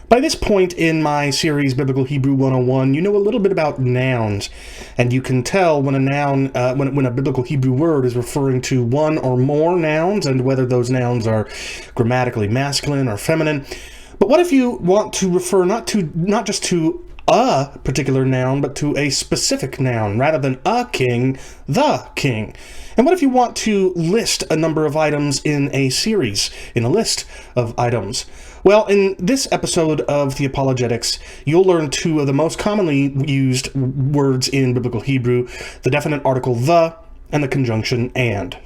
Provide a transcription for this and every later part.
By this point in my series, Biblical Hebrew 101, you know a little bit about nouns, and you can tell when a noun, when a Biblical Hebrew word is referring to one or more nouns, and whether those nouns are grammatically masculine or feminine. But what if you want to refer not just to a particular noun, but to a specific noun, rather than a king, the king? And what if you want to list a number of items in a series, in a list of items? Well, in this episode of The Apologetics, you'll learn two of the most commonly used words in Biblical Hebrew, the definite article the and the conjunction and.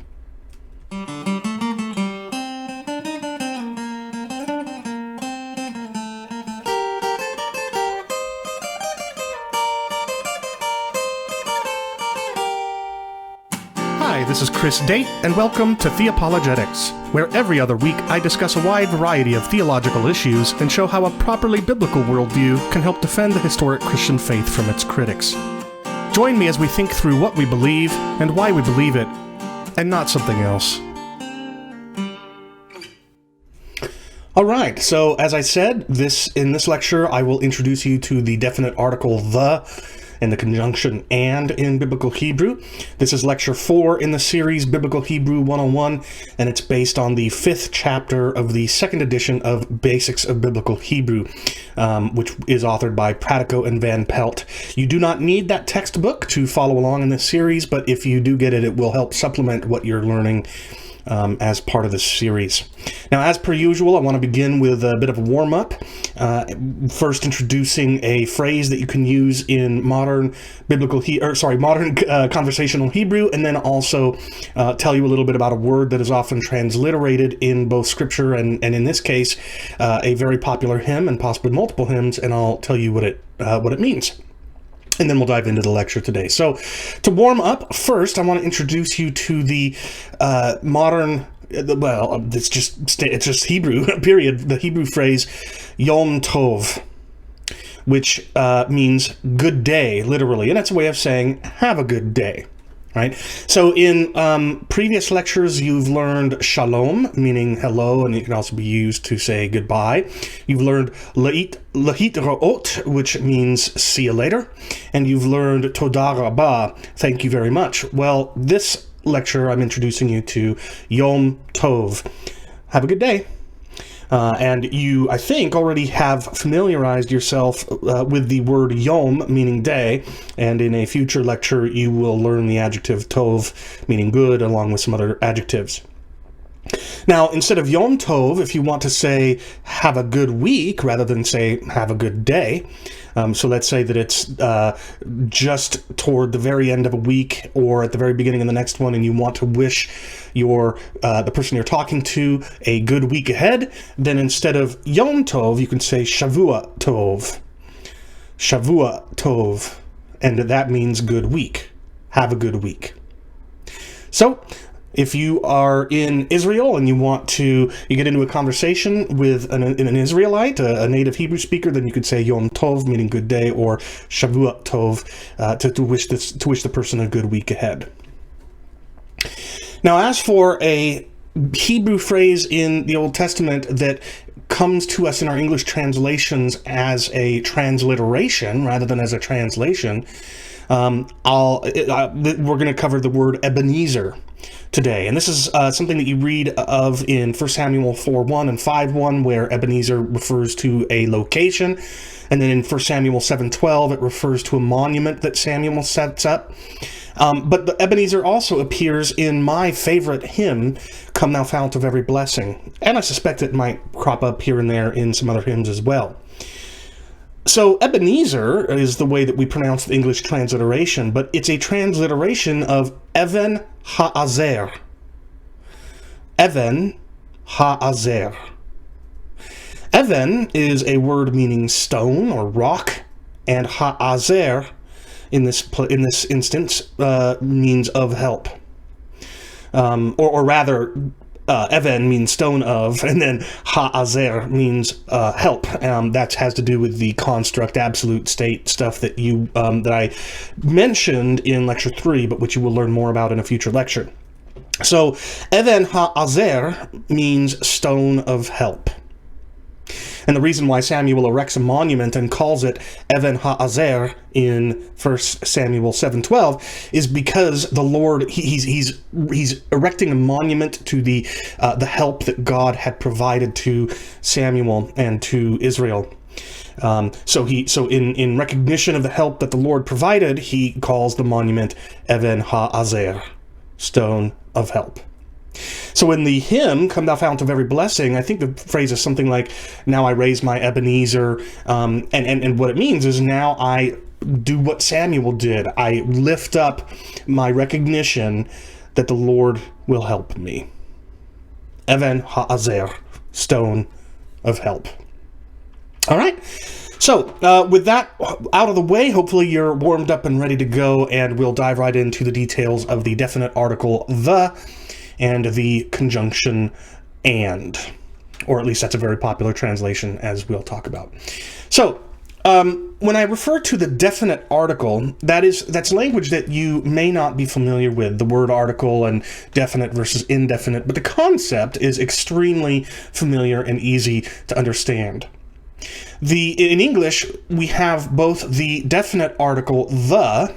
Hi, this is Chris Date, and welcome to The Apologetics, where every other week I discuss a wide variety of theological issues and show how a properly biblical worldview can help defend the historic Christian faith from its critics. Join me as we think through what we believe and why we believe it, and not something else. Alright, so as I said, in this lecture I will introduce you to the definite article the and the conjunction and in Biblical Hebrew. This is lecture 4 in the series Biblical Hebrew 101, and it's based on the 5th chapter of the 2nd edition of Basics of Biblical Hebrew, which is authored by Pratico and Van Pelt. You do not need that textbook to follow along in this series, but if you do get it, it will help supplement what you're learning as part of this series. Now, as per usual, I want to begin with a bit of a warm-up, first introducing a phrase that you can use in modern conversational Hebrew, and then also tell you a little bit about a word that is often transliterated in both Scripture and in this case, a very popular hymn and possibly multiple hymns, and I'll tell you what it means. And then we'll dive into the lecture today. So, to warm up, first, I want to introduce you to the modern, it's just Hebrew, period, the Hebrew phrase, Yom Tov, which means good day, literally. And that's a way of saying, have a good day. Right? So in previous lectures, you've learned shalom, meaning hello, and it can also be used to say goodbye. You've learned lahitraot, which means see you later. And you've learned toda rabah, thank you very much. Well, this lecture, I'm introducing you to Yom Tov. Have a good day. And you, I think, already have familiarized yourself with the word yom, meaning day, and in a future lecture you will learn the adjective tov, meaning good, along with some other adjectives. Now, instead of Yom Tov, if you want to say have a good week, rather than say have a good day, so let's say that it's just toward the very end of a week or at the very beginning of the next one, and you want to wish the person you're talking to a good week ahead, then instead of Yom Tov, you can say Shavua Tov. Shavua Tov. And that means good week. Have a good week. So, if you are in Israel and you get into a conversation with an Israelite, a native Hebrew speaker, then you could say Yom Tov, meaning good day, or Shavua Tov, to wish the person a good week ahead. Now, as for a Hebrew phrase in the Old Testament that comes to us in our English translations as a transliteration rather than as a translation, we're going to cover the word Ebenezer today. And this is something that you read of in 1 Samuel 4:1 and 5:1, where Ebenezer refers to a location. And then in 1 Samuel 7:12, it refers to a monument that Samuel sets up. But the Ebenezer also appears in my favorite hymn, Come Thou Fount of Every Blessing. And I suspect it might crop up here and there in some other hymns as well. So Ebenezer is the way that we pronounce the English transliteration, but it's a transliteration of Even Ha'azer. Even Ha'azer. Even is a word meaning stone or rock, and Ha'azer in this instance means of help. Or rather, Even means stone of, and then Ha'azer means help. That has to do with the construct absolute state stuff that I mentioned in lecture 3, but which you will learn more about in a future lecture. So, Even Ha'azer means stone of help. And the reason why Samuel erects a monument and calls it Even Ha'azer in 1 Samuel 7:12 is because the Lord, he's erecting a monument to the help that God had provided to Samuel and to Israel. So in recognition of the help that the Lord provided, he calls the monument Even Ha'azer, stone of help. So in the hymn, Come Thou Fount of Every Blessing, I think the phrase is something like, now I raise my Ebenezer, and what it means is now I do what Samuel did. I lift up my recognition that the Lord will help me. Even Ha'azer, stone of help. All right. So with that out of the way, hopefully you're warmed up and ready to go, and we'll dive right into the details of the definite article the and the conjunction and, or at least that's a very popular translation, as we'll talk about. So when I refer to the definite article, that's language that you may not be familiar with, the word article and definite versus indefinite, but the concept is extremely familiar and easy to understand. In English, we have both the definite article the,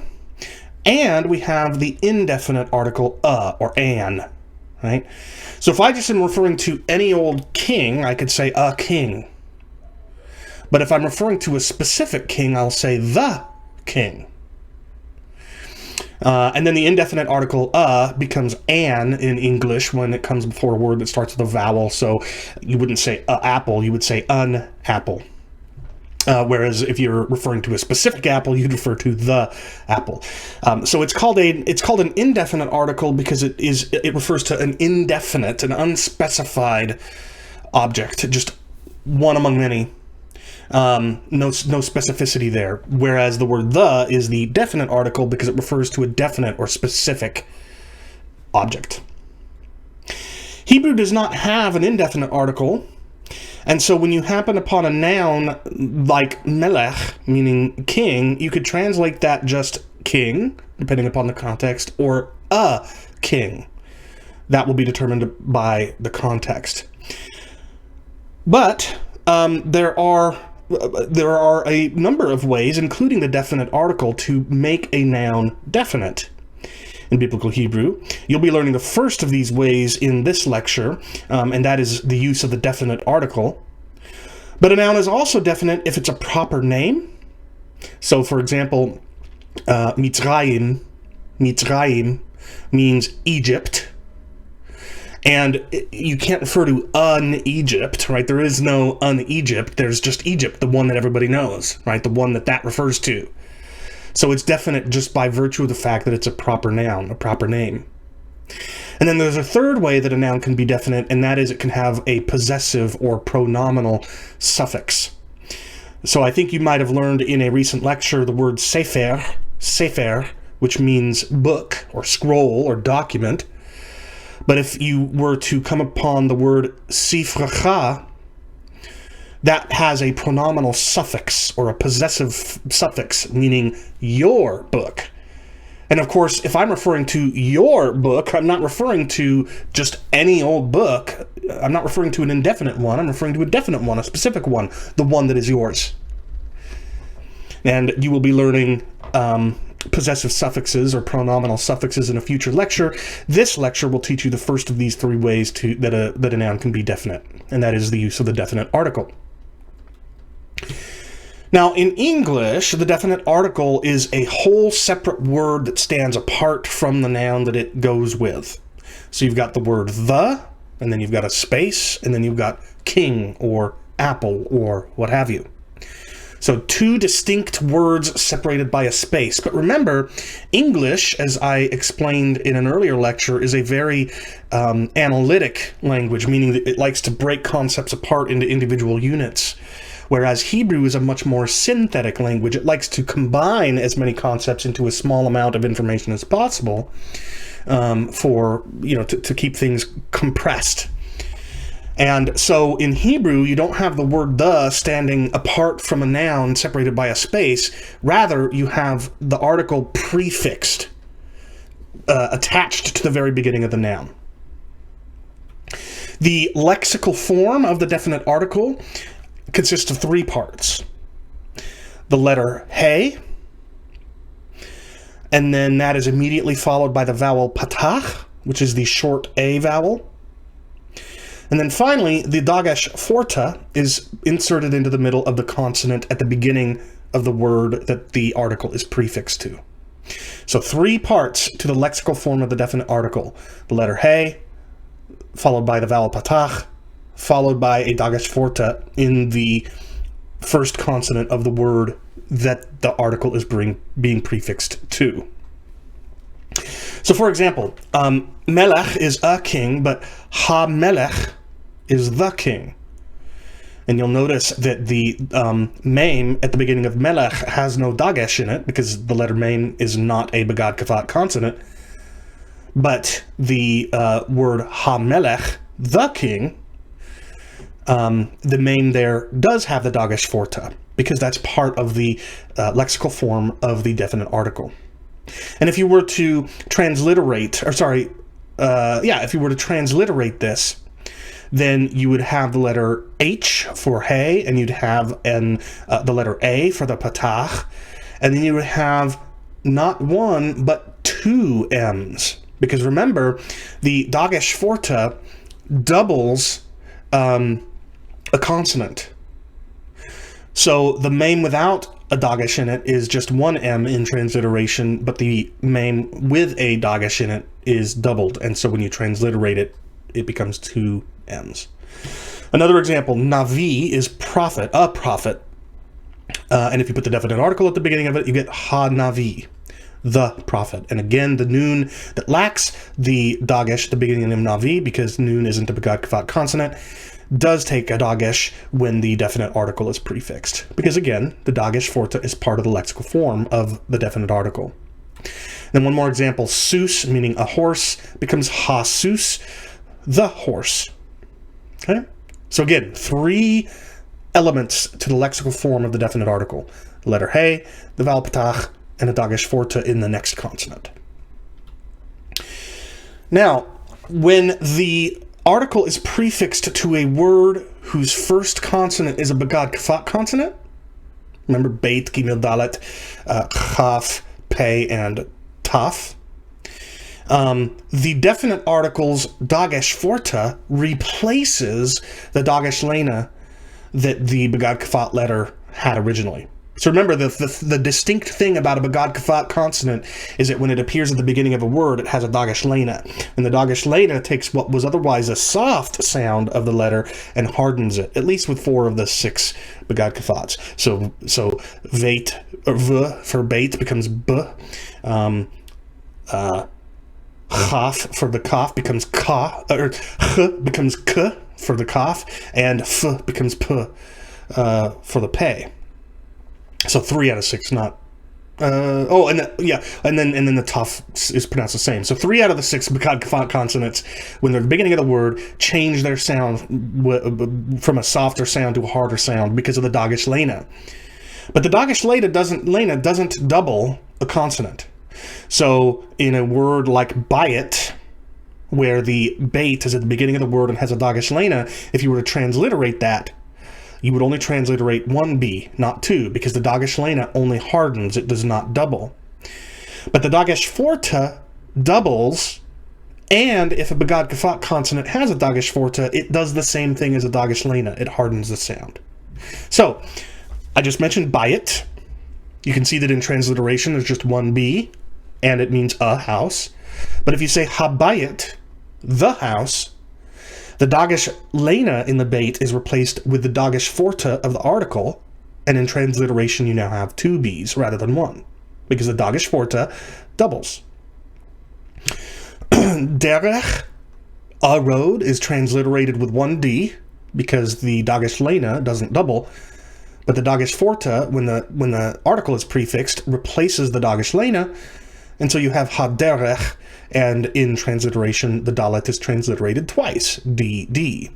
and we have the indefinite article or an, right? So if I just am referring to any old king, I could say a king. But if I'm referring to a specific king, I'll say the king. And then the indefinite article becomes an in English when it comes before a word that starts with a vowel. So you wouldn't say apple, you would say an apple. Whereas if you're referring to a specific apple, you'd refer to the apple. So it's called an indefinite article because it refers to an indefinite, an unspecified object, just one among many. No specificity there. Whereas the word the is the definite article because it refers to a definite or specific object. Hebrew does not have an indefinite article. And so when you happen upon a noun like melech, meaning king, you could translate that just king, depending upon the context, or a king. That will be determined by the context. But there are a number of ways, including the definite article, to make a noun definite in biblical Hebrew. You'll be learning the first of these ways in this lecture, and that is the use of the definite article. But a noun is also definite if it's a proper name. So, for example, Mitzrayim means Egypt. And you can't refer to un-Egypt, right? There is no un-Egypt. There's just Egypt, the one that everybody knows, right? The one that refers to. So it's definite just by virtue of the fact that it's a proper noun, a proper name. And then there's a third way that a noun can be definite, and that is it can have a possessive or pronominal suffix. So I think you might have learned in a recent lecture the word sefer, which means book or scroll or document. But if you were to come upon the word sifracha, that has a pronominal suffix or a possessive suffix, meaning your book. And of course, if I'm referring to your book, I'm not referring to just any old book. I'm not referring to an indefinite one. I'm referring to a definite one, a specific one, the one that is yours. And you will be learning possessive suffixes or pronominal suffixes in a future lecture. This lecture will teach you the first of these three ways that a noun can be definite, and that is the use of the definite article. Now, in English, the definite article is a whole separate word that stands apart from the noun that it goes with. So you've got the word the, and then you've got a space, and then you've got king or apple or what have you. So two distinct words separated by a space. But remember, English, as I explained in an earlier lecture, is a very analytic language, meaning that it likes to break concepts apart into individual units. Whereas Hebrew is a much more synthetic language. It likes to combine as many concepts into a small amount of information as possible to keep things compressed. And so in Hebrew, you don't have the word the standing apart from a noun separated by a space. Rather, you have the article prefixed, attached to the very beginning of the noun. The lexical form of the definite article consists of three parts. The letter He, and then that is immediately followed by the vowel patach, which is the short A vowel. And then finally, the dagesh forta is inserted into the middle of the consonant at the beginning of the word that the article is prefixed to. So three parts to the lexical form of the definite article. The letter He, followed by the vowel patach, followed by a dagesh forta in the first consonant of the word that the article is being prefixed to. So for example, melech is a king, but ha-melech is the king. And you'll notice that the mem at the beginning of melech has no dagesh in it, because the letter mem is not a begad kafat consonant. But the word ha-melech, the king, the mem there does have the dagesh forta, because that's part of the lexical form of the definite article. And if you were to transliterate, if you were to transliterate this, then you would have the letter H for He, and you'd have the letter A for the patach, and then you would have not one, but two M's. Because remember, the dagesh forta doubles a consonant. So the mem without a dagesh in it is just one M in transliteration, but the mem with a dagesh in it is doubled. And so when you transliterate it, it becomes two M's. Another example, Navi is prophet, a prophet. And if you put the definite article at the beginning of it, you get Ha-Navi, the prophet. And again, the noon that lacks the dagesh at the beginning of Navi, because noon isn't a begad kafat consonant, does take a dagesh when the definite article is prefixed. Because again, the dagesh forta is part of the lexical form of the definite article. Then one more example, sus, meaning a horse, becomes ha-sus, the horse. Okay? So again, three elements to the lexical form of the definite article. The letter He, the vowel patach, and a dagesh forta in the next consonant. Now, when the article is prefixed to a word whose first consonant is a begad kafat consonant, remember beit, gimel, dalet, chaf, pei, and taf, the definite article's dagesh forta replaces the dagesh lena that the begad kafat letter had originally. So remember, the distinct thing about a begad kafat consonant is that when it appears at the beginning of a word, it has a dagesh lena. And the dagesh lena takes what was otherwise a soft sound of the letter and hardens it, at least with 4 of the 6 begad kafats. So veit, or v for beit becomes b. Chaf for the kaf becomes ka, or ch becomes k for the kaf, and f becomes p for the pei. So 3 out of 6, not. And then the taf is pronounced the same. So 3 out of the 6 begad kafat consonants, when they're at the beginning of the word, change their sound from a softer sound to a harder sound because of the dagesh lena. But the dagesh lena doesn't double a consonant. So in a word like bayit, where the beit is at the beginning of the word and has a dagesh lena, if you were to transliterate that, you would only transliterate 1 B, not 2, because the dagesh lena only hardens, it does not double. But the dagesh forta doubles, and if a begad kafat consonant has a dagesh forta, it does the same thing as a dagesh lena, it hardens the sound. So, I just mentioned bayit. You can see that in transliteration there's just 1 B, and it means a house. But if you say habayit, the house, the dagesh lena in the beit is replaced with the dagesh forta of the article, and in transliteration you now have 2 B's rather than 1, because the dagesh forta doubles. Derech, a road, is transliterated with 1 D, because the dagesh lena doesn't double, but the dagesh forta, when the article is prefixed, replaces the dagesh lena, and so you have haderech, and in transliteration, the dalet is transliterated twice, D.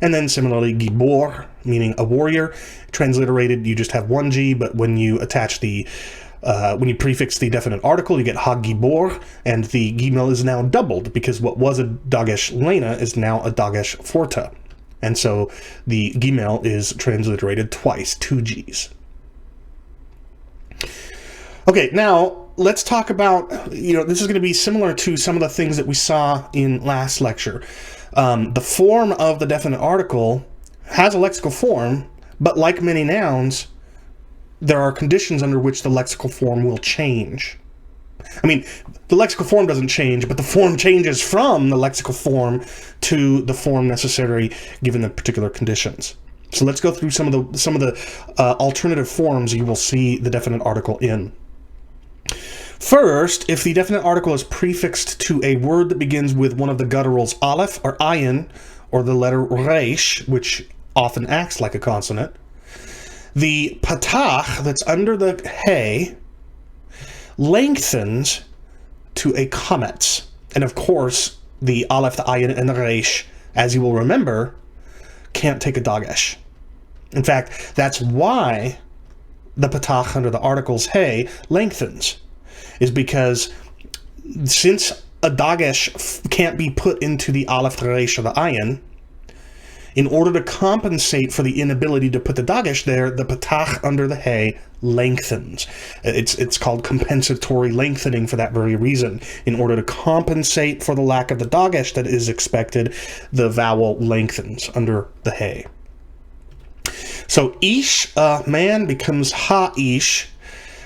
And then similarly, gibor, meaning a warrior, transliterated, you just have 1 G, but when you attach when you prefix the definite article, you get ha-gibor, and the gimel is now doubled, because what was a dagesh lena is now a dagesh forta. And so the Gimel is transliterated twice, 2 G's. Okay, now let's talk about, this is going to be similar to some of the things that we saw in last lecture. The form of the definite article has a lexical form, but like many nouns, there are conditions under which the lexical form will change. I mean, the lexical form doesn't change, but the form changes from the lexical form to the form necessary given the particular conditions. So let's go through some of the alternative forms you will see the definite article in. First, if the definite article is prefixed to a word that begins with one of the gutturals aleph or ayin, or the letter resh, which often acts like a consonant, the patach that's under the hey lengthens to a kametz. And of course, the aleph, the ayin, and the resh, as you will remember, can't take a dagesh. In fact, that's why the patach under the articles hey lengthens, is because since a dagesh can't be put into the aleph, the resh, or the ayin, in order to compensate for the inability to put the dagesh there, the patach under the hey lengthens. It's called compensatory lengthening for that very reason. In order to compensate for the lack of the dagesh that is expected, the vowel lengthens under the hey. So ish, man, becomes ha-ish.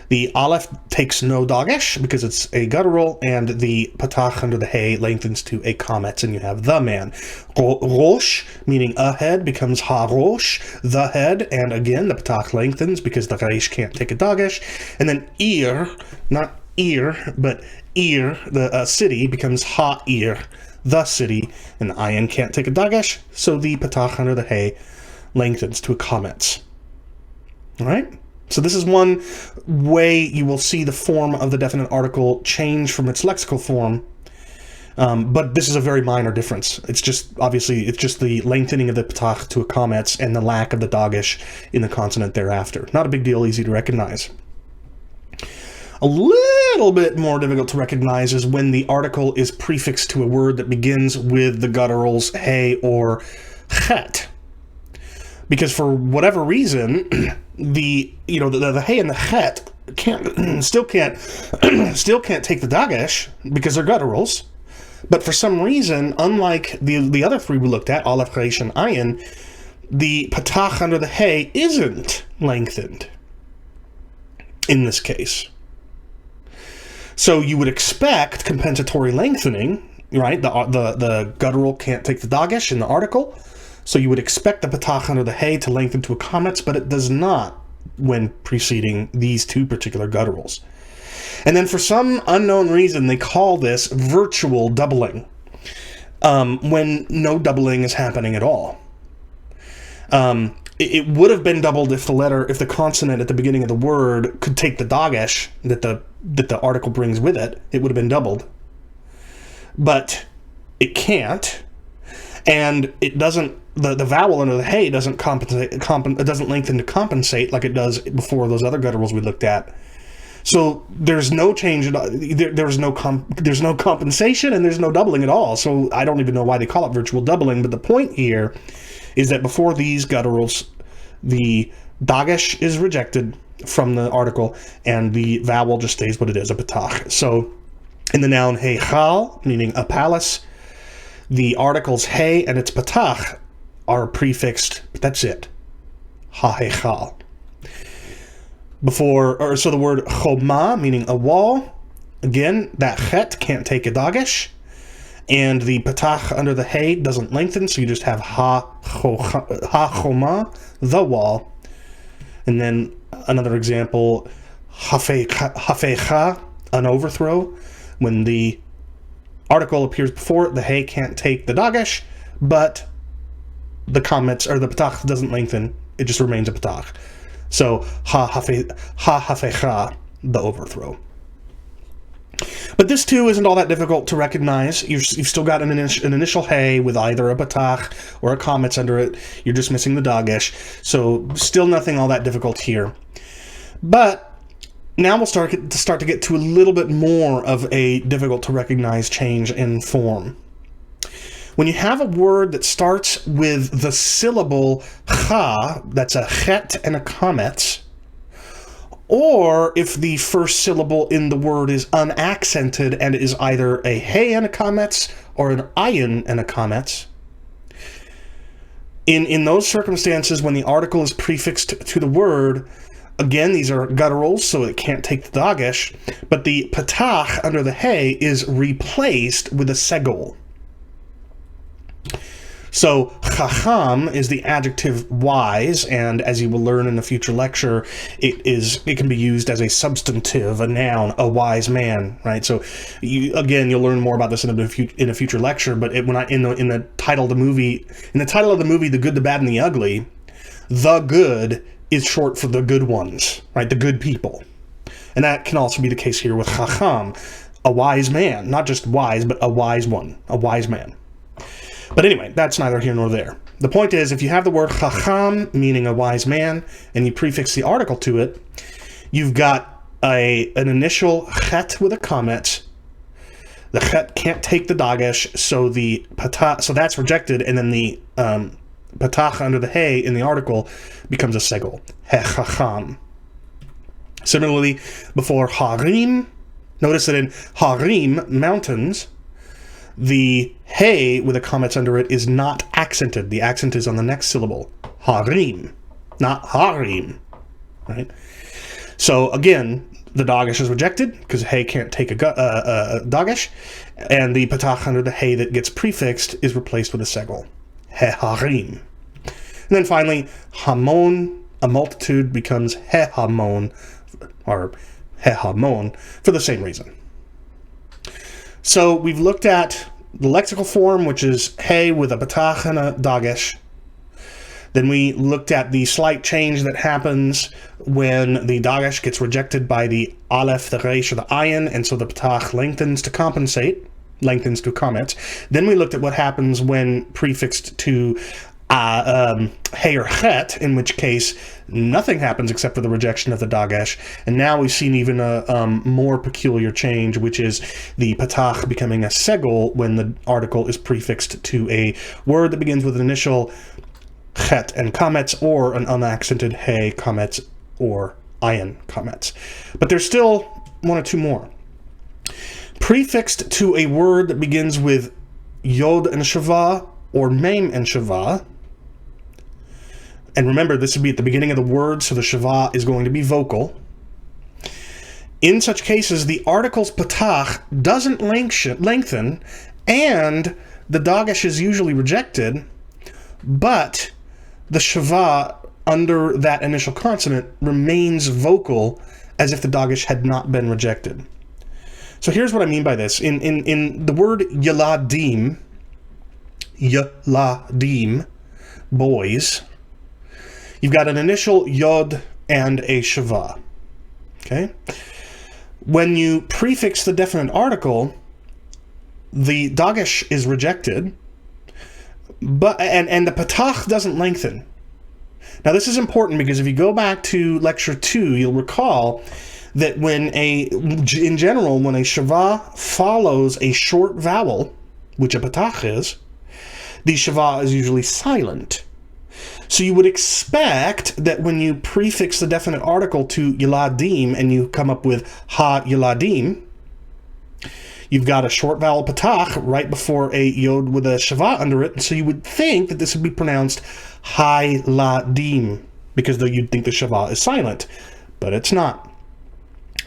The aleph takes no dagesh because it's a guttural, and the patach under the hey lengthens to a kametz, and you have the man. Rosh, meaning a head, becomes ha-rosh, the head, and again the patach lengthens because the resh can't take a dagesh. And then ir, not ear, but ir, the city, becomes ha-ir, the city, and the ayin can't take a dagesh, so the patach under the hey lengthens to a kametz. All right? So this is one way you will see the form of the definite article change from its lexical form, but this is a very minor difference. It's just the lengthening of the patach to a kametz and the lack of the dagesh in the consonant thereafter. Not a big deal, easy to recognize. A little bit more difficult to recognize is when the article is prefixed to a word that begins with the gutturals hey or chet. Because for whatever reason, the hey and the chet still can't take the dagesh because they're gutturals. But for some reason, unlike the other three we looked at, aleph, resh, and ayin, the patach under the hey isn't lengthened in this case. So you would expect compensatory lengthening, right? The guttural can't take the dagesh in the article. So you would expect the patach under the hey to lengthen to a kametz, but it does not when preceding these two particular gutturals. And then for some unknown reason, they call this virtual doubling, when no doubling is happening at all. It would have been doubled if the consonant at the beginning of the word could take the dagesh that the article brings with it. It would have been doubled. But it can't. And it doesn't, the vowel under the hey doesn't it doesn't lengthen to compensate like it does before those other gutturals we looked at. So there's no change, there's no compensation, and there's no doubling at all. So I don't even know why they call it virtual doubling, but the point here is that before these gutturals, the dagesh is rejected from the article, and the vowel just stays what it is, a patach. So in the noun heichal, meaning a palace, the articles hey and its patach are prefixed, but that's it. Ha-heichal. So the word choma, meaning a wall, again, that chet can't take a dagesh, and the patach under the hey doesn't lengthen, so you just have ha-choma, the wall. And then another example, hafecha, an overthrow, when the article appears before it, the hey can't take the dagesh, but the kametz or the patach doesn't lengthen, it just remains a patach. So ha-hafecha, the overthrow. But this too isn't all that difficult to recognize. You've still got an initial hey with either a patach or a kametz under it. You're just missing the dagesh. So still nothing all that difficult here. But now we'll start to get to a little bit more of a difficult to recognize change in form. When you have a word that starts with the syllable cha, that's a chet and a kametz, or if the first syllable in the word is unaccented and is either a hey and a kametz or an ayin and a kametz, in those circumstances, when the article is prefixed to the word, again, these are gutturals, so it can't take the dagesh, but the patach under the hey is replaced with a segol. So, chacham is the adjective wise, and as you will learn in a future lecture, it can be used as a substantive, a noun, a wise man, right? So, you'll learn more about this in a future lecture. But in the title of the movie, The Good, the Bad, and the Ugly, the good is short for the good ones, right? The good people, and that can also be the case here with chacham, a wise man, not just wise, but a wise one, a wise man. But anyway, that's neither here nor there. The point is, if you have the word chacham, meaning a wise man, and you prefix the article to it, you've got an initial chet with a kametz. The chet can't take the dagesh, so the patach, so that's rejected, and then the patach under the hey in the article becomes a segol, he chacham. Similarly, before harim, notice that in harim, mountains, the hey with a kametz under it is not accented. The accent is on the next syllable. Harim, not harim. Right? So again, the dagesh is rejected because hey can't take a dagesh, and the patach under the hey that gets prefixed is replaced with a segol. He harim. And then finally, hamon, a multitude, becomes he hamon, or he hamon, for the same reason. So we've looked at the lexical form, which is hey with a patach and a dagesh. Then we looked at the slight change that happens when the dagesh gets rejected by the aleph, the reish, or the ayin, and so the patach lengthens to compensate, lengthens to kametz. Then we looked at what happens when prefixed to hey or chet, in which case nothing happens except for the rejection of the dagesh. And now we've seen even a more peculiar change, which is the patach becoming a segol when the article is prefixed to a word that begins with an initial chet and kametz, or an unaccented hey, kametz, or ayin, kametz. But there's still one or two more. Prefixed to a word that begins with yod and shava, or mem and shava. And remember, this would be at the beginning of the word, so the shava is going to be vocal. In such cases, the article's patach doesn't lengthen, and the dagesh is usually rejected, but the shava under that initial consonant remains vocal as if the dagesh had not been rejected. So here's what I mean by this. In the word yaladim, boys, you've got an initial yod and a shava. Okay? When you prefix the definite article, the dagesh is rejected, but and the patach doesn't lengthen. Now this is important because if you go back to lecture 2, you'll recall that in general, when a shava follows a short vowel, which a patach is, the shava is usually silent. So you would expect that when you prefix the definite article to yaladim and you come up with ha yaladim, you've got a short vowel patach right before a yod with a shava under it, and so you would think that this would be pronounced hai ladim, because you'd think the shava is silent, but it's not.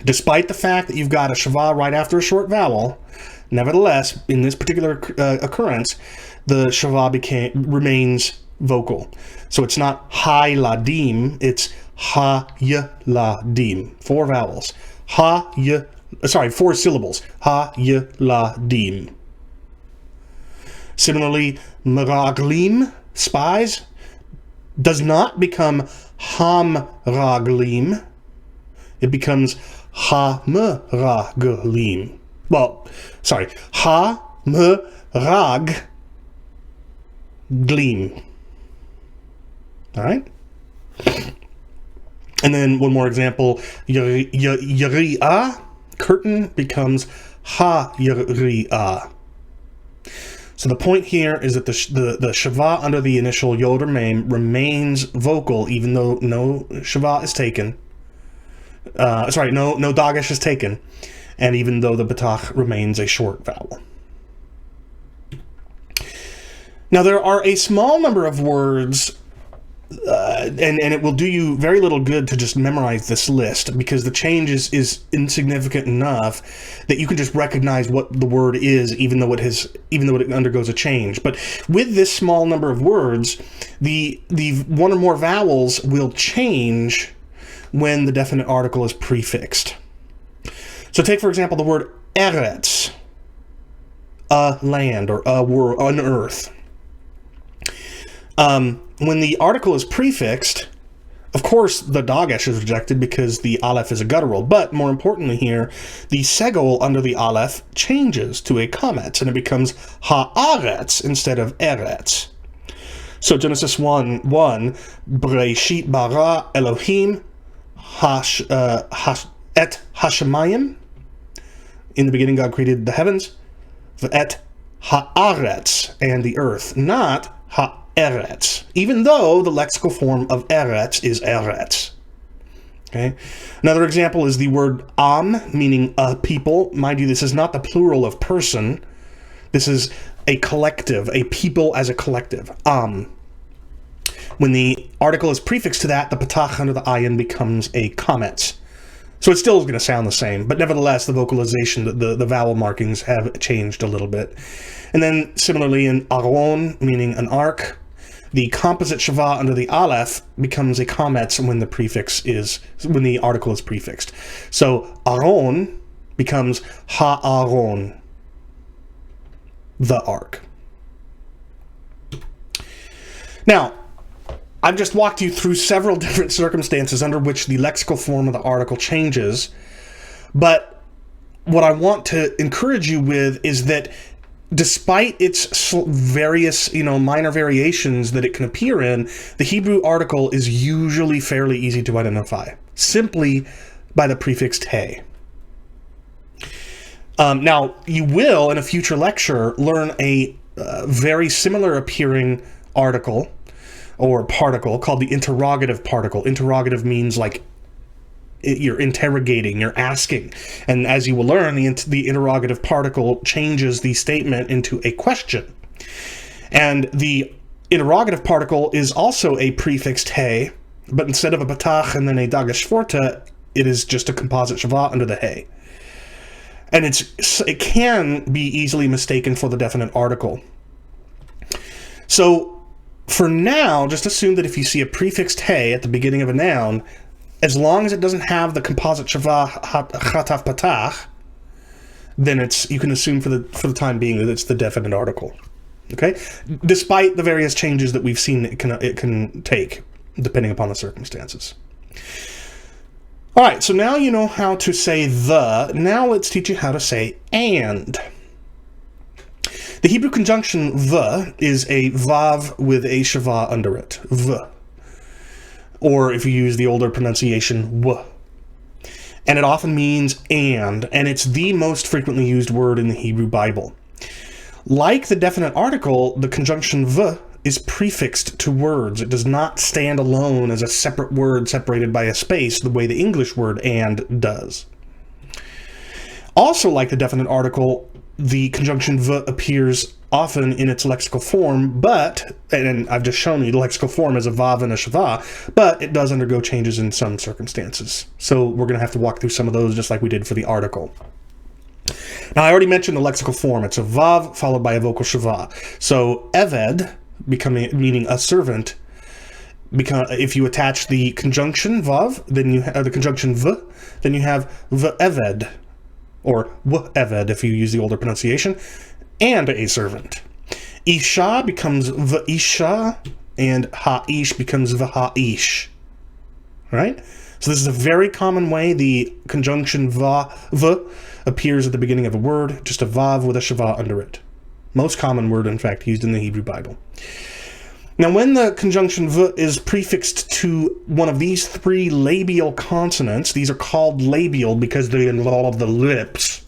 Despite the fact that you've got a shava right after a short vowel, nevertheless, in this particular occurrence, the shava remains vocal. So it's not hai ladim, it's ha y ladim. 4 vowels. 4 syllables. Ha y ladim. Similarly, meraglim, spies, does not become hamraglim. It becomes ha-meraglim. Well, sorry, ha-meraglim. All right? And then one more example, yari'ah, curtain, becomes ha-yari'ah. So the point here is that the shava under the initial yod or mem remains vocal even though no shava is taken. No dagesh is taken, and even though the betach remains a short vowel. Now there are a small number of words, and it will do you very little good to just memorize this list, because the change is insignificant enough that you can just recognize what the word is, even though it undergoes a change. But with this small number of words, the one or more vowels will change when the definite article is prefixed. So take, for example, the word eretz, a land, or a world, an earth. When the article is prefixed, of course, the dagesh is rejected because the aleph is a guttural. But more importantly here, the segol under the aleph changes to a kametz, and it becomes haaretz instead of eretz. So Genesis 1:1, Breshit bara Elohim et hashemayim. In the beginning, God created the heavens. Et haaretz, and the earth, not ha'eretz, even though the lexical form of eretz is eretz. Okay. Another example is the word am, meaning a people. Mind you, this is not the plural of person. This is a collective, a people as a collective. Am. When the article is prefixed to that, the patach under the ayin becomes a kametz. So it still is going to sound the same, but nevertheless, the vocalization, the vowel markings have changed a little bit. And then similarly in aron, meaning an ark, the composite shava under the aleph becomes a kametz when the article is prefixed. So aron becomes ha'aron, the ark. Now, I've just walked you through several different circumstances under which the lexical form of the article changes, but what I want to encourage you with is that despite its various, minor variations that it can appear in, the Hebrew article is usually fairly easy to identify, simply by the prefix he. Now, you will, in a future lecture, learn a very similar appearing article, or particle, called the interrogative particle. Interrogative means like you're interrogating, you're asking. And as you will learn, the interrogative particle changes the statement into a question. And the interrogative particle is also a prefixed he, but instead of a patach and then a dagesh forte, it is just a composite shava under the he. And it can be easily mistaken for the definite article. So, for now, just assume that if you see a prefixed he at the beginning of a noun, as long as it doesn't have the composite shava chataf patach, then you can assume for the time being that it's the definite article. Okay, despite the various changes that we've seen it can take depending upon the circumstances. All right, so now you know how to say the. Now let's teach you how to say and. The Hebrew conjunction the is a vav with a shava under it, v. Or if you use the older pronunciation, w. And it often means and it's the most frequently used word in the Hebrew Bible. Like the definite article, the conjunction v is prefixed to words. It does not stand alone as a separate word separated by a space the way the English word and does. Also, like the definite article, the conjunction v appears often in its lexical form, and I've just shown you the lexical form as a vav and a shava, but it does undergo changes in some circumstances. So we're going to have to walk through some of those just like we did for the article. Now, I already mentioned the lexical form. It's a vav followed by a vocal shava. So eved, meaning a servant, if you attach the conjunction vav, then you have the conjunction v, then you have v'eved, or w-eved if you use the older pronunciation, and a servant. Isha becomes v'isha, and ha'ish becomes v'ha'ish. Right? So this is a very common way the conjunction v appears at the beginning of a word, just a vav with a shava under it. Most common word, in fact, used in the Hebrew Bible. Now, when the conjunction v is prefixed to one of these three labial consonants, these are called labial because they involve the lips,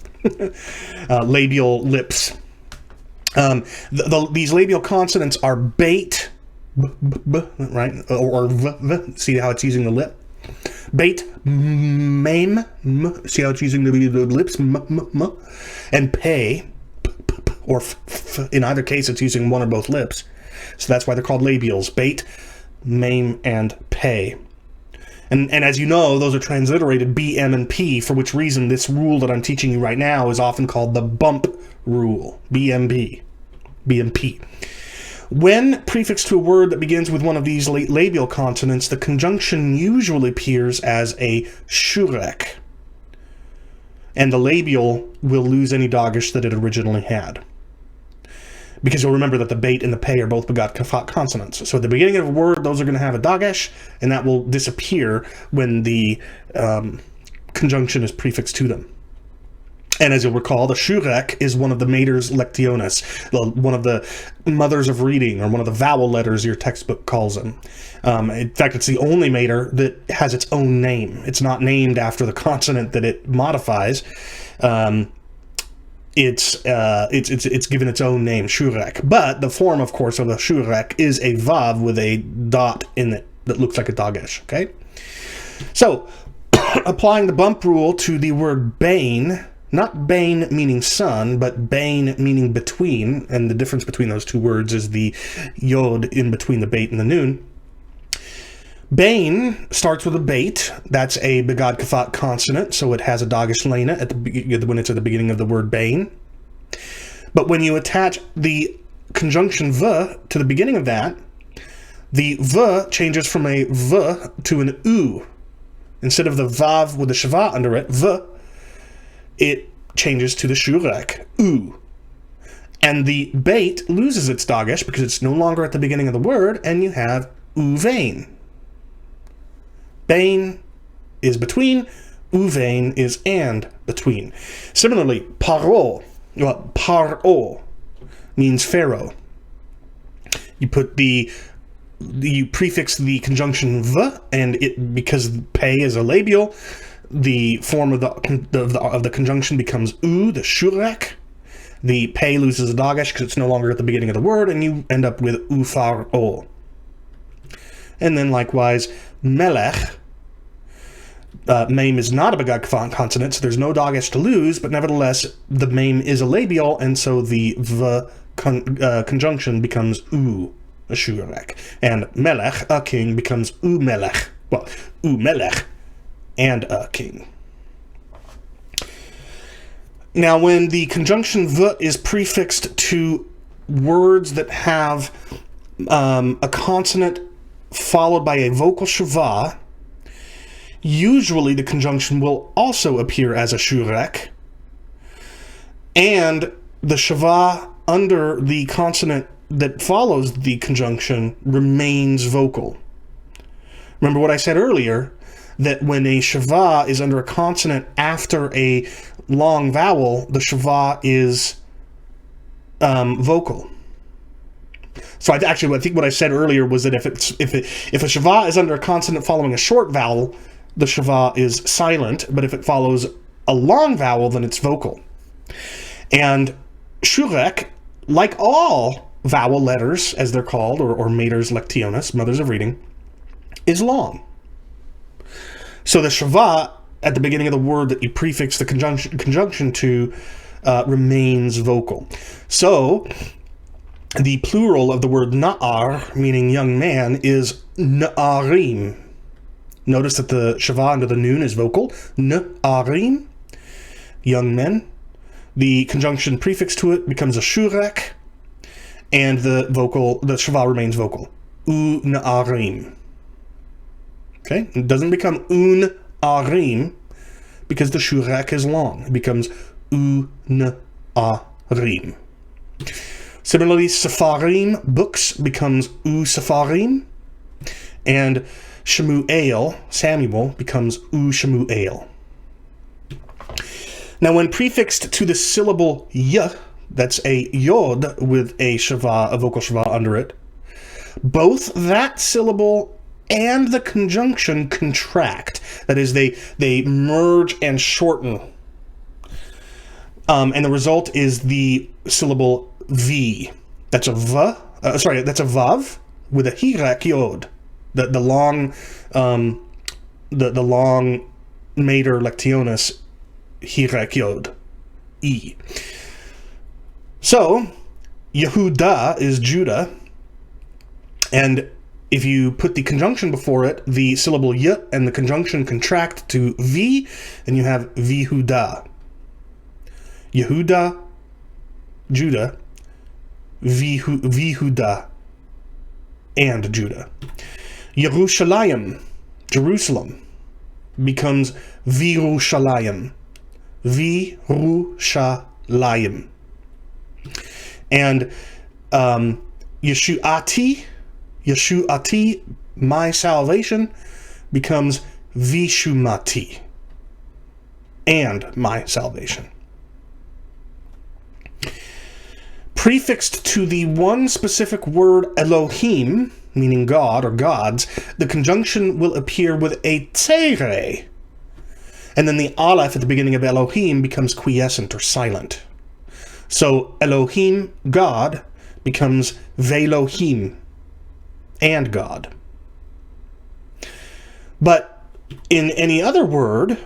labial lips. These labial consonants are bait, right? Or v. See how it's using the lip? Bait, mame, see how it's using the lips? And pay, or in either case, it's using one or both lips. So that's why they're called labials. Bait, mame, and pay. And as you know, those are transliterated B, M, and P, for which reason this rule that I'm teaching you right now is often called the bump rule. BMP. When prefixed to a word that begins with one of these labial consonants, the conjunction usually appears as a shurek, and the labial will lose any dagesh that it originally had. Because you'll remember that the bait and the pay are both begot consonants. So at the beginning of a word, those are going to have a dagesh, and that will disappear when the conjunction is prefixed to them. And as you'll recall, the shurek is one of the Maters Lectionis, one of the mothers of reading, or one of the vowel letters your textbook calls them. In fact, it's the only Mater that has its own name. It's not named after the consonant that it modifies. It's given its own name, shurek. But the form, of course, of the shurek is a vav with a dot in it that looks like a dagesh, okay? So, applying the bump rule to the word bain, not bain meaning son, but bain meaning between, and the difference between those two words is the yod in between the bait and the noon. Bain starts with a bait. That's a begad kafat consonant, so it has a dagesh lena when it's at the beginning of the word bain. But when you attach the conjunction v to the beginning of that, the v changes from a v to an u. Instead of the vav with the shava under it, v, it changes to the shurek, u. And the bait loses its dagesh because it's no longer at the beginning of the word, and you have uvein. Bain is between, uvein is and between. Similarly, paro means pharaoh. You prefix the conjunction v, and it, because pay is a labial, the form of the conjunction becomes u, the shurek. The pay loses a dagesh because it's no longer at the beginning of the word, and you end up with ufaro. And then likewise, melech. Mame is not a begad consonant, so there's no dagesh to lose, but nevertheless, the mame is a labial, and so the v conjunction becomes u, a shurek. And melech, a king, becomes u melech. Well, u melech, and a king. Now, when the conjunction v is prefixed to words that have a consonant followed by a vocal shava, usually the conjunction will also appear as a shurek, and the shava under the consonant that follows the conjunction remains vocal. Remember what I said earlier, that when a shava is under a consonant after a long vowel, the shava is vocal. So I think what I said earlier was that if a shava is under a consonant following a short vowel, the shava is silent, but if it follows a long vowel, then it's vocal. And shurek, like all vowel letters, as they're called, or Maters Lectionis, mothers of reading, is long. So the shava at the beginning of the word that you prefix the conjunction to remains vocal. So the plural of the word na'ar, meaning young man, is na'arim. Notice that the shava under the noon is vocal. Na'arim, young men. The conjunction prefix to it becomes a shurek, and the shava remains vocal. U na'arim. Okay? It doesn't become un arim because the shurek is long. It becomes u na'arim. Similarly, Sepharim, books, becomes u Sepharim, and Shemuel, Samuel, becomes u Shemuel. Now, when prefixed to the syllable y, that's a yod with a shava, a vocal shava under it, both that syllable and the conjunction contract. That is, they merge and shorten. And the result is the syllable V. That's a V. That's a Vav with a Hirek Yod. The long, the long Mater Lectionis Hirek Yod. E. So, Yehuda is Judah, and if you put the conjunction before it, the syllable Y and the conjunction contract to V, and you have Vihuda. Yehuda, Judah, Vihuda, and Judah. Yerushalayim, Jerusalem, becomes Virushalayim. Virushalayim. And Yeshuati, my salvation, becomes Vishumati, and my salvation. Prefixed to the one specific word Elohim, meaning God or gods, the conjunction will appear with a tzere, and then the aleph at the beginning of Elohim becomes quiescent or silent. So Elohim, God, becomes Velohim, and God. But in any other word,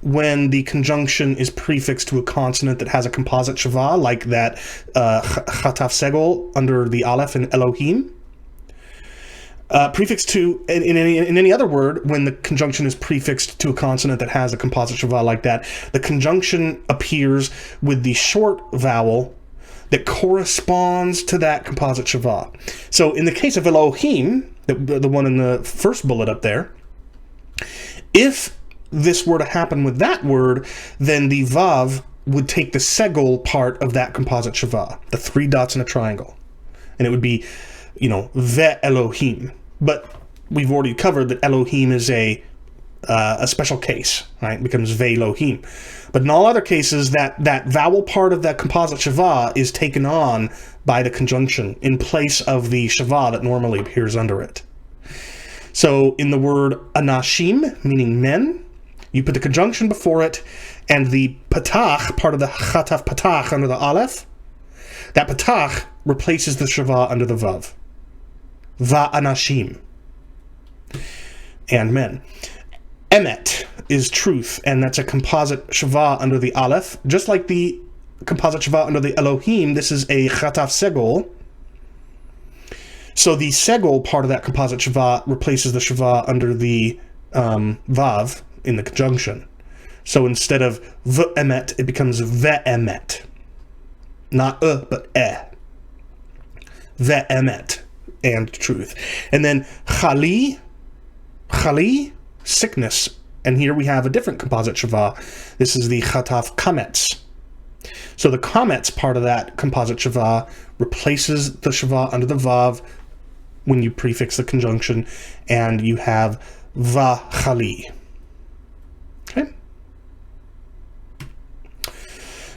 when the conjunction is prefixed to a consonant that has a composite shava, like that chataf segol under the aleph in Elohim, prefixed to in any other word, when the conjunction is prefixed to a consonant that has a composite shava like that, the conjunction appears with the short vowel that corresponds to that composite shava. So in the case of Elohim, the one in the first bullet up there, if this were to happen with that word, then the vav would take the segol part of that composite shava, the 3 dots in a triangle, and it would be, ve Elohim. But we've already covered that Elohim is a special case, right? It becomes ve Elohim. But in all other cases, that vowel part of that composite shava is taken on by the conjunction in place of the shava that normally appears under it. So in the word anashim, meaning men, you put the conjunction before it, and the patach, part of the chataf patach under the aleph, that patach replaces the shava under the vav. Va'anashim. And men. Emet is truth, and that's a composite shava under the aleph. Just like the composite shava under the Elohim, this is a chataf segol. So the segol part of that composite shava replaces the shava under the vav in the conjunction. So instead of v'emet, it becomes ve'emet. Not but Ve'emet, and truth. And then chali, sickness. And here we have a different composite shava. This is the chataf kametz. So the kametz part of that composite shava replaces the shava under the vav when you prefix the conjunction, and you have va'chali. Okay?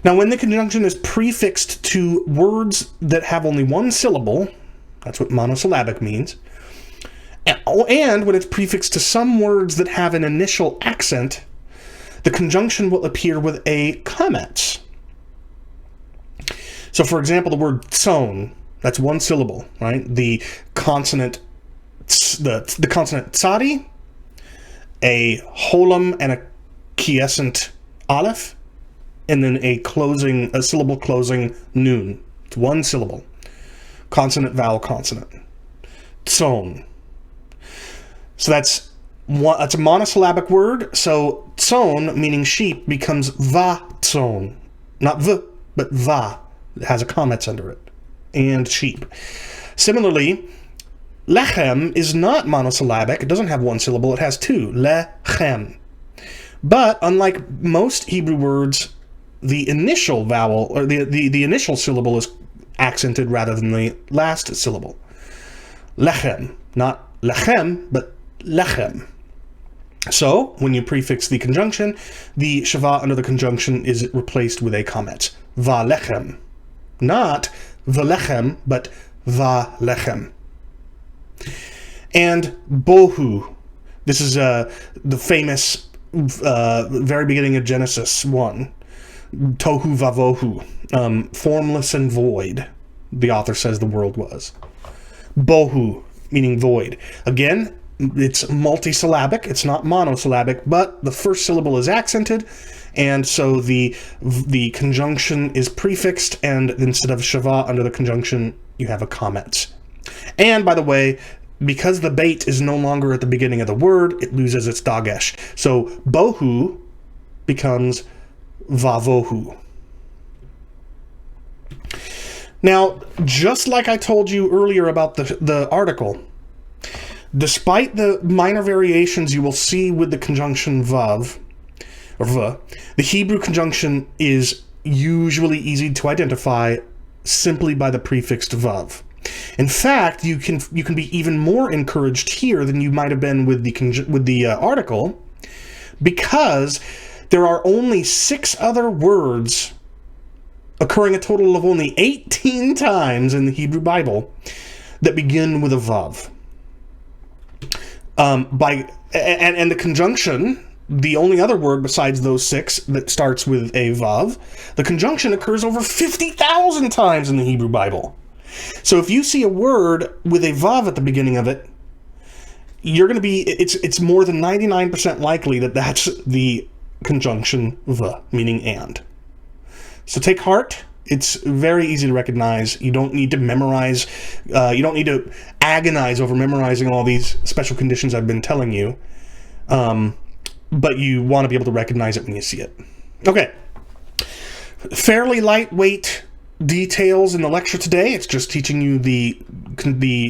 Now, when the conjunction is prefixed to words that have only one syllable, that's what monosyllabic means, and when it's prefixed to some words that have an initial accent, the conjunction will appear with a kametz. So, for example, the word tzon, that's one syllable, right? The consonant, the consonant tzadi, a holum and a quiescent aleph, and then a syllable closing nun. It's one syllable. Consonant, vowel, consonant. Tzon. So that's a monosyllabic word. So tzon, meaning sheep, becomes va-tzon. Not v, but va. It has a kametz under it. And sheep. Similarly, lechem is not monosyllabic. It doesn't have one syllable. It has 2. Lechem. But unlike most Hebrew words, the initial vowel, or the initial syllable is accented rather than the last syllable. Lechem. Not lechem, but lechem. So, when you prefix the conjunction, the shava under the conjunction is replaced with a kametz. Va lechem. Not v'lechem, but va lechem. And bohu. This is the famous very beginning of Genesis 1. Tohu vavohu. Formless and void. the author says the world was. Bohu, meaning void. Again, it's multisyllabic. It's not monosyllabic, but the first syllable is accented, and so the conjunction is prefixed, and instead of shava under the conjunction, you have a comment. And by the way, because the bait is no longer at the beginning of the word, it loses its dagesh. So bohu becomes vavohu. Now, just like I told you earlier about the article, despite the minor variations you will see with the conjunction vav, or v, the Hebrew conjunction is usually easy to identify simply by the prefixed vav. In fact, you can be even more encouraged here than you might have been with the article, because there are only 6 other words occurring a total of only 18 times in the Hebrew Bible that begin with a vav. And the conjunction, the only other word besides those 6 that starts with a vav, the conjunction occurs over 50,000 times in the Hebrew Bible. So if you see a word with a vav at the beginning of it, you're going to be, it's more than 99% likely that that's the conjunction v, meaning and. So take heart. It's very easy to recognize. You don't need to memorize. You don't need to agonize over memorizing all these special conditions I've been telling you. But you want to be able to recognize it when you see it. Okay. Fairly lightweight details in the lecture today. It's just teaching you the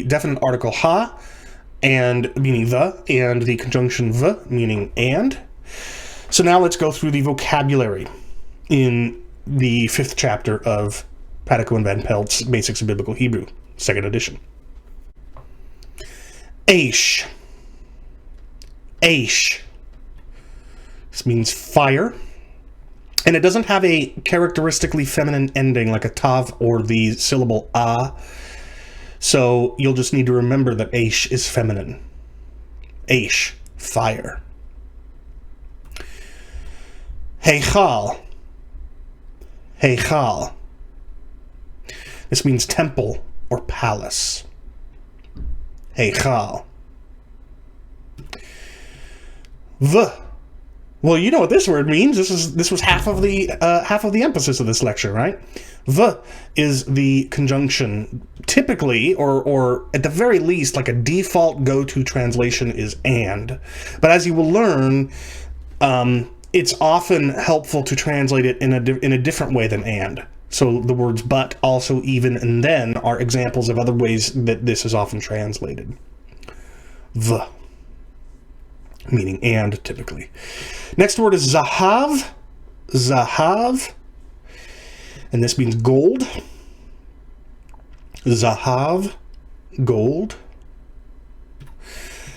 definite article ha, and meaning the, and the conjunction v, meaning and. So now let's go through the vocabulary in the 5th chapter of Pat A. Cohen Van Pelt's Basics of Biblical Hebrew, 2nd edition. Aish. Aish. This means fire. And it doesn't have a characteristically feminine ending like a tav or the syllable a. So you'll just need to remember that aish is feminine. Aish, fire. Heichal. Heichal. This means temple or palace. Heichal. Well, you know what this word means. This was half of the emphasis of this lecture, right? V is the conjunction. Typically, or at the very least, like a default go-to translation is and. But as you will learn, it's often helpful to translate it in a different way than and. So the words but, also, even, and then are examples of other ways that this is often translated. V, meaning and, typically. Next word is zahav. Zahav. And this means gold. Zahav, gold.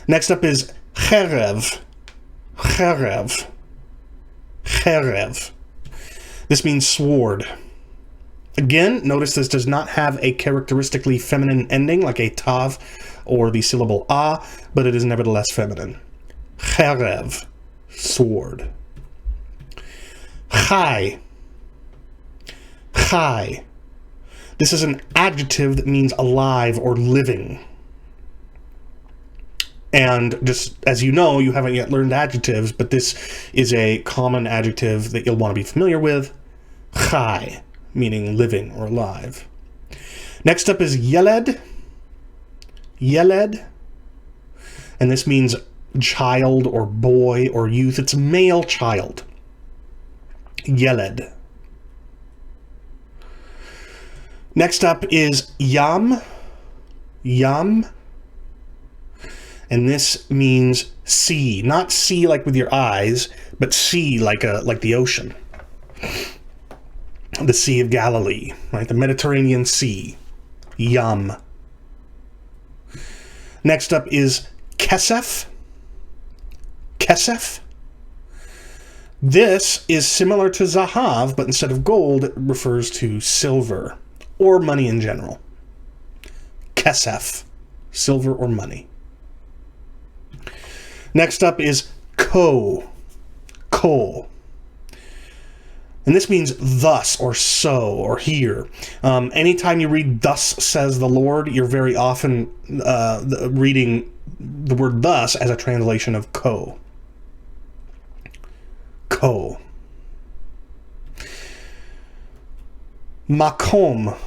Next up is cherev. Cherev. Cherev. This means sword. Again, notice this does not have a characteristically feminine ending like a tav or the syllable a, but it is nevertheless feminine. Cherev, sword. Chai. Chai. This is an adjective that means alive or living. And just as you know, you haven't yet learned adjectives, but this is a common adjective that you'll want to be familiar with. Chai, meaning living or alive. Next up is yeled. Yeled. And this means child or boy or youth. It's male child. Yeled. Next up is yam. Yam. And this means sea. Not sea like with your eyes, but sea like the ocean. The Sea of Galilee, right? The Mediterranean Sea. Yam. Next up is kesef. Kesef. This is similar to zahav, but instead of gold, it refers to silver or money in general. Kesef. Silver or money. Next up is ko. Ko. And this means thus, or so, or here. Anytime you read thus says the Lord, you're very often reading the word thus as a translation of ko. Ko. Makom.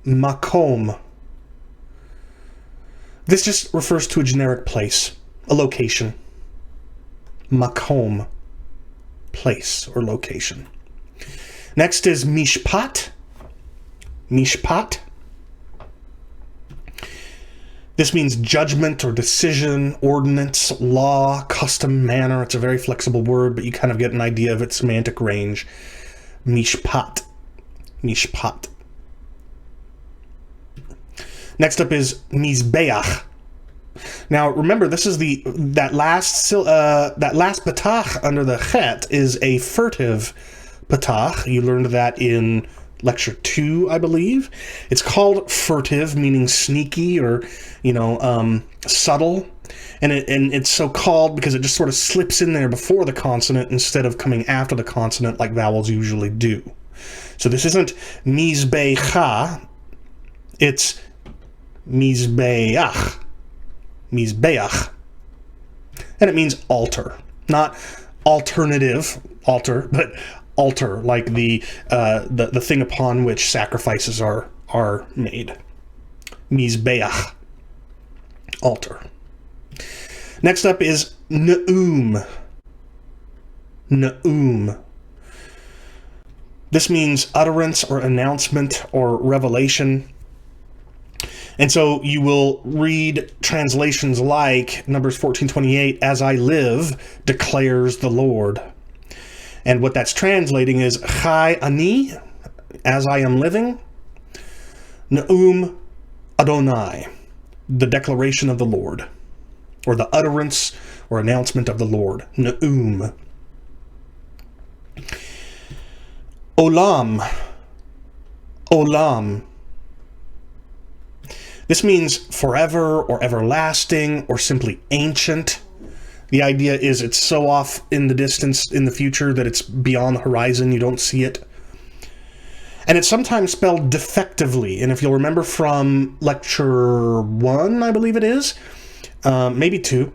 Makom. This just refers to a generic place, a location. Makom. Place or location. Next is mishpat. Mishpat. This means judgment or decision, ordinance, law, custom, manner. It's a very flexible word, but you kind of get an idea of its semantic range. Mishpat. Mishpat. Next up is mizbeach. Now remember, this is that last patach under the chet is a furtive patach. You learned that in lecture 2, I believe. It's called furtive, meaning sneaky or subtle, and it's so called because it just sort of slips in there before the consonant instead of coming after the consonant like vowels usually do. So this isn't mizbecha, it's mizbeach. Mizbeach. And it means altar. Not alternative, altar, but altar, like the thing upon which sacrifices are made. Mizbeach. Altar. Next up is Ne'um. Ne'um. This means utterance or announcement or revelation. And so you will read translations like Numbers 14:28, as I live, declares the Lord. And what that's translating is Chai ani, as I am living, Ne'um Adonai, the declaration of the Lord, or the utterance or announcement of the Lord. Ne'um. Olam. Olam. This means forever or everlasting or simply ancient. The idea is it's so off in the distance in the future that it's beyond the horizon, you don't see it. And it's sometimes spelled defectively. And if you'll remember from lecture 1, I believe it is, maybe 2,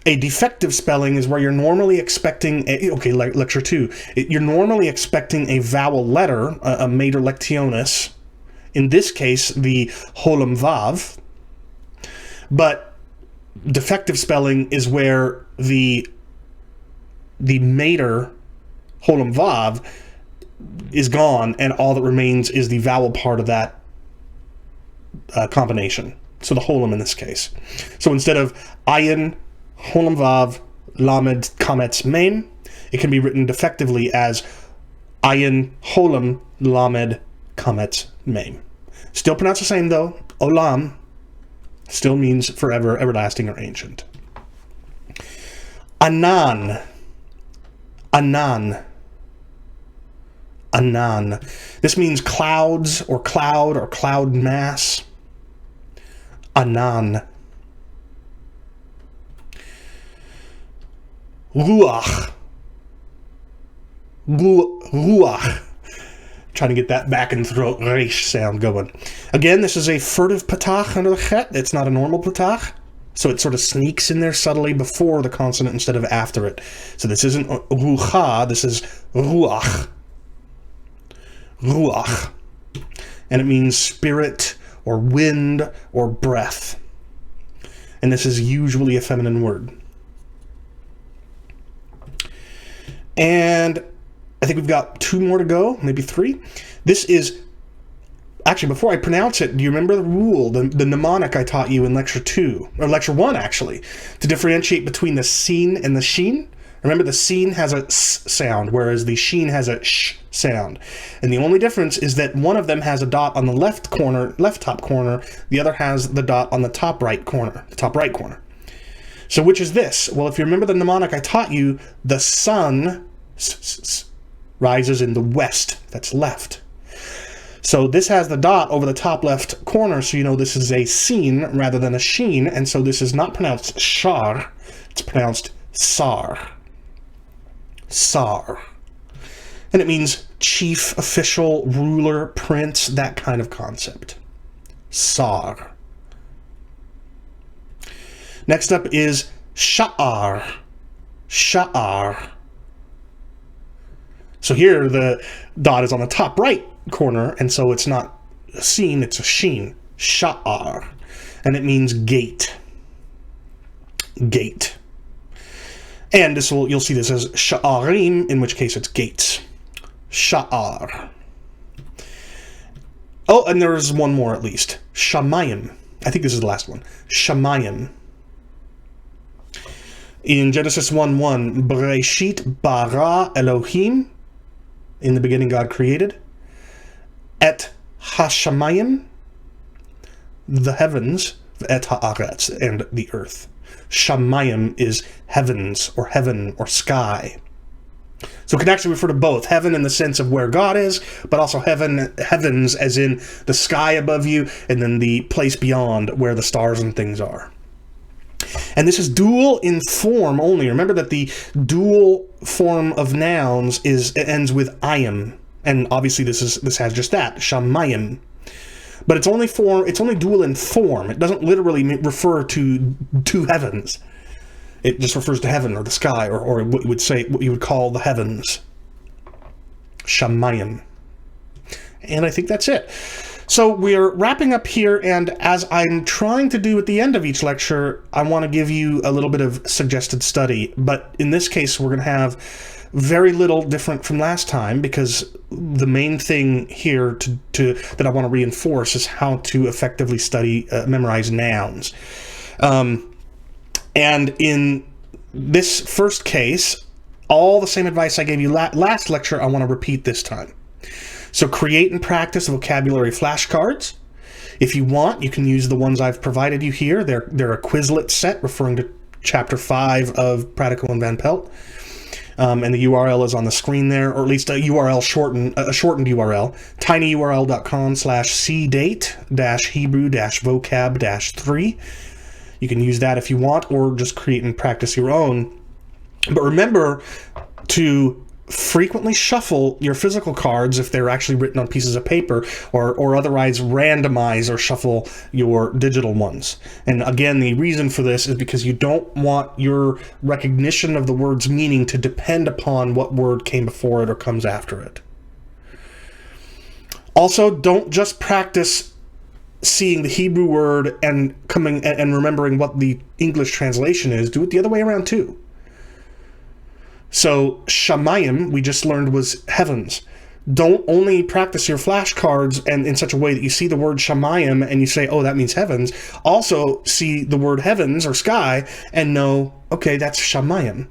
a defective spelling is where you're normally expecting, like lecture 2, you're normally expecting a vowel letter, a mater lectionis, in this case, the Holam Vav, but defective spelling is where the mater Holam Vav is gone, and all that remains is the vowel part of that combination. So the Holam in this case. So instead of Ayin, Holam Vav, Lamed, Kametz, Mem, it can be written defectively as Ayin, Holam, Lamed, Kametz, Mem. Still pronounced the same though. Olam still means forever, everlasting, or ancient. Anan. Anan. Anan. This means clouds or cloud mass. Anan. Ruach. Ruach. Trying to get that back in throat reish sound going. Again, this is a furtive patach under the chet. It's not a normal patach. So it sort of sneaks in there subtly before the consonant instead of after it. So this isn't rucha, this is ruach. Ruach. And it means spirit or wind or breath. And this is usually a feminine word. And I think we've got 2 more to go, maybe 3. This is, actually, before I pronounce it, do you remember the rule, the mnemonic I taught you in lecture 2, or lecture 1 actually, to differentiate between the sin and the sheen? Remember, the sin has a s sound, whereas the sheen has a sh sound. And the only difference is that one of them has a dot on the left top corner, the other has the dot on the top right corner. So which is this? Well, if you remember the mnemonic I taught you, the sun rises in the west. That's left. So this has the dot over the top left corner, so you know this is a sin rather than a sheen, and so this is not pronounced shar, it's pronounced sar. Sar. And And it means chief, official, ruler, prince, that kind of concept. Sar. Next up is sha'ar. Sha'ar. So here the dot is on the top right corner, and so it's not a seen, it's a sheen. Sha'ar. And it means gate. Gate. And you'll see this as sha'arim, in which case it's gates. Sha'ar. Oh, and there's one more at least. Shamayim. I think this is the last one. Shamayim. In Genesis 1:1, Bereshit bara Elohim. In the beginning God created. Et hashamayim. The heavens. Et haaretz. And the earth. Shamayim is heavens, or heaven, or sky. So it can actually refer to both. Heaven in the sense of where God is, but also heavens as in the sky above you, and then the place beyond where the stars and things are. And this is dual in form only. Remember that the dual form of nouns ends with ayim. And obviously this has just that, shamayim. But it's only dual in form. It doesn't literally refer to two heavens. It just refers to heaven or the sky, or what you would call the heavens. Shamayim. And I think that's it. So we're wrapping up here, and as I'm trying to do at the end of each lecture, I want to give you a little bit of suggested study. But in this case, we're going to have very little different from last time, because the main thing here that I want to reinforce is how to effectively memorize nouns. And in this first case, all the same advice I gave you last lecture, I want to repeat this time. So create and practice vocabulary flashcards. If you want, you can use the ones I've provided you here. They're a Quizlet set referring to Chapter 5 of Prattico and Van Pelt. And the URL is on the screen there, or at least a shortened URL, tinyurl.com/cdate-hebrew-vocab-3. You can use that if you want, or just create and practice your own. But remember to frequently shuffle your physical cards if they're actually written on pieces of paper, or otherwise randomize or shuffle your digital ones. And again, the reason for this is because you don't want your recognition of the word's meaning to depend upon what word came before it or comes after it. Also, don't just practice seeing the Hebrew word and remembering what the English translation is. Do it the other way around too. So shamayim, we just learned, was heavens. Don't only practice your flashcards and in such a way that you see the word shamayim and you say, oh, that means heavens. Also see the word heavens or sky and know, okay, that's shamayim.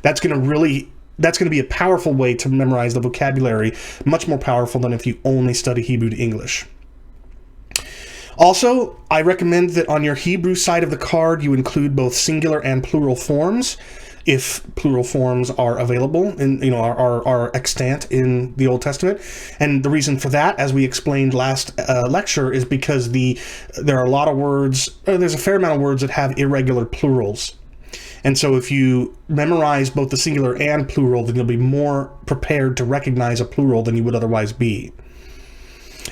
That's going to be a powerful way to memorize the vocabulary, much more powerful than if you only study Hebrew to English. Also, I recommend that on your Hebrew side of the card, you include both singular and plural forms, if plural forms are available and are extant in the Old Testament. And the reason for that, as we explained last lecture, is because there are a lot of words, there's a fair amount of words that have irregular plurals. And so if you memorize both the singular and plural, then you'll be more prepared to recognize a plural than you would otherwise be.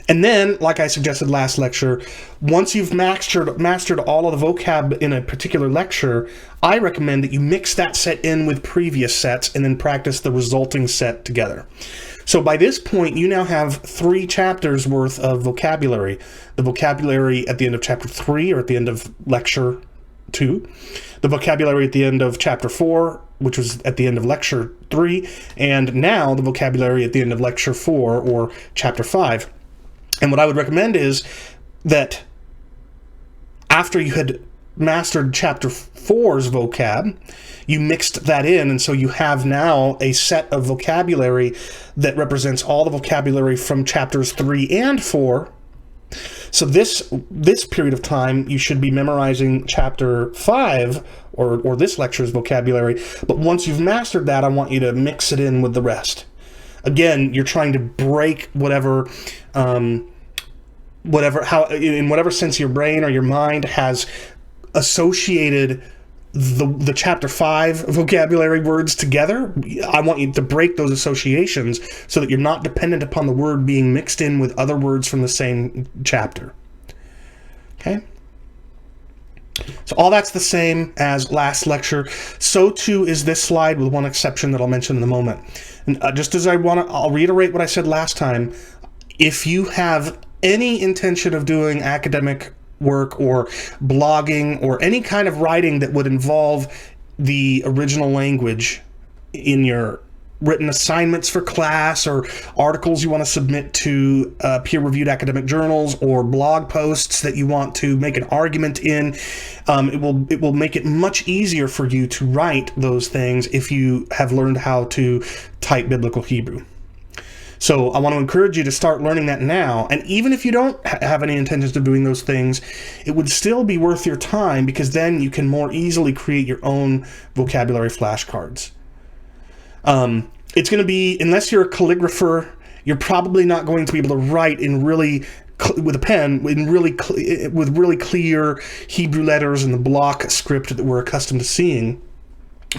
And then, like I suggested last lecture, once you've mastered all of the vocab in a particular lecture, I recommend that you mix that set in with previous sets and then practice the resulting set together. So by this point, you now have 3 chapters worth of vocabulary. The vocabulary at the end of chapter 3 or at the end of lecture 2. The vocabulary at the end of chapter 4, which was at the end of lecture 3. And now the vocabulary at the end of lecture 4 or chapter 5. And what I would recommend is that after you had mastered chapter 4's vocab, you mixed that in, and so you have now a set of vocabulary that represents all the vocabulary from chapters 3 and 4. So this period of time, you should be memorizing chapter 5, or this lecture's vocabulary, but once you've mastered that, I want you to mix it in with the rest. Again, you're trying to break in whatever sense your brain or your mind has associated the chapter 5 vocabulary words together. I want you to break those associations so that you're not dependent upon the word being mixed in with other words from the same chapter. Okay? So all that's the same as last lecture. So too is this slide, with one exception that I'll mention in a moment. And just as I'll reiterate what I said last time. If you have any intention of doing academic work or blogging or any kind of writing that would involve the original language in your written assignments for class, or articles you want to submit to peer-reviewed academic journals, or blog posts that you want to make an argument in, it will make it much easier for you to write those things if you have learned how to type Biblical Hebrew. So I want to encourage you to start learning that now. And even if you don't have any intentions of doing those things, it would still be worth your time, because then you can more easily create your own vocabulary flashcards. It's going to be, unless you're a calligrapher, you're probably not going to be able to write in really with a pen with really clear Hebrew letters and the block script that we're accustomed to seeing.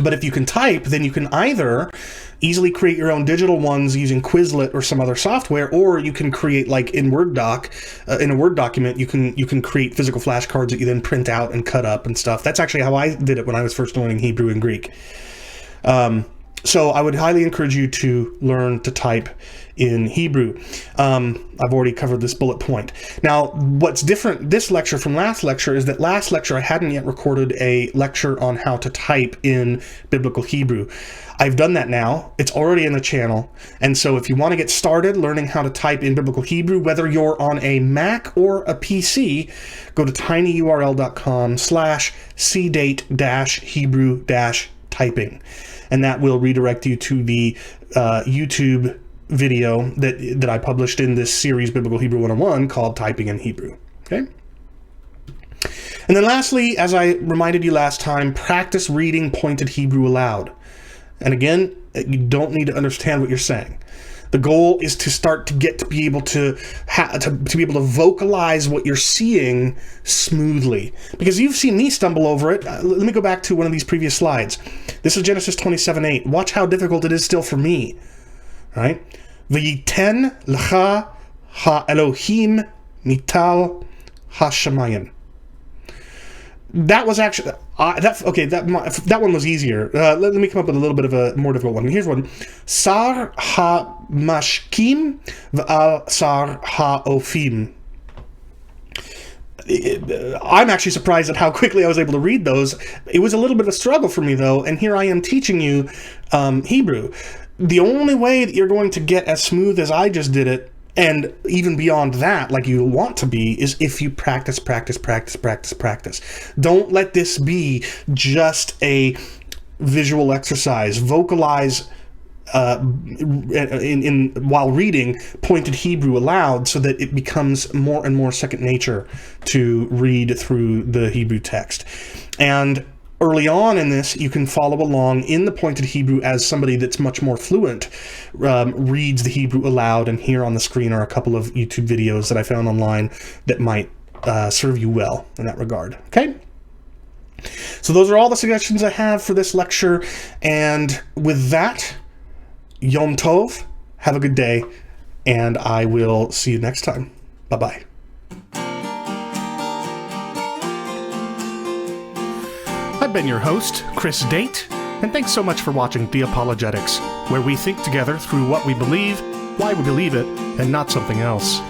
But if you can type, then you can either easily create your own digital ones using Quizlet or some other software, or you can create, like in Word doc, in a Word document, you can create physical flashcards that you then print out and cut up and stuff. That's actually how I did it when I was first learning Hebrew and Greek. So I would highly encourage you to learn to type in Hebrew. I've already covered this bullet point. Now, what's different this lecture from last lecture is that last lecture I hadn't yet recorded a lecture on how to type in Biblical Hebrew. I've done that now. It's already in the channel. And so if you want to get started learning how to type in Biblical Hebrew, whether you're on a Mac or a PC, go to tinyurl.com/cdate-hebrew-typing. And that will redirect you to the YouTube video that I published in this series, Biblical Hebrew 101, called Typing in Hebrew. Okay? And then lastly, as I reminded you last time, practice reading pointed Hebrew aloud. And again, you don't need to understand what you're saying. The goal is to start to get to be able to be able to vocalize what you're seeing smoothly. Because you've seen me stumble over it. Let me go back to one of these previous slides. This is Genesis 27:8. Watch how difficult it is still for me. Right? V'yiten l'cha ha-Elohim mital ha-shamayim. That was actually that one was easier. Let me come up with a little bit of a more difficult one. Here's one: Sar ha-mashkim v'al sar ha-ofim. I'm actually surprised at how quickly I was able to read those. It was a little bit of a struggle for me, though, and here I am teaching you Hebrew. The only way that you're going to get as smooth as I just did it, and even beyond that, like you want to be, is if you practice. Don't let this be just a visual exercise. Vocalize while reading pointed Hebrew aloud, so that it becomes more and more second nature to read through the Hebrew text. And early on in this, you can follow along in the pointed Hebrew as somebody that's much more fluent reads the Hebrew aloud, and here on the screen are a couple of YouTube videos that I found online that might serve you well in that regard. Okay? So those are all the suggestions I have for this lecture, and with that, Yom Tov, have a good day, and I will see you next time. Bye-bye. I've been your host, Chris Date, and thanks so much for watching The Apologetics, where we think together through what we believe, why we believe it, and not something else.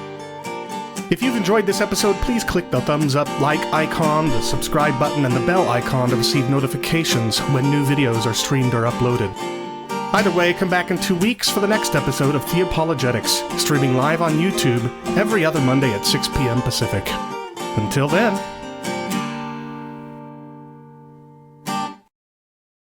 If you've enjoyed this episode, please click the thumbs up, like icon, the subscribe button, and the bell icon to receive notifications when new videos are streamed or uploaded. Either way, come back in 2 weeks for the next episode of The Apologetics, streaming live on YouTube every other Monday at 6 p.m. Pacific. Until then...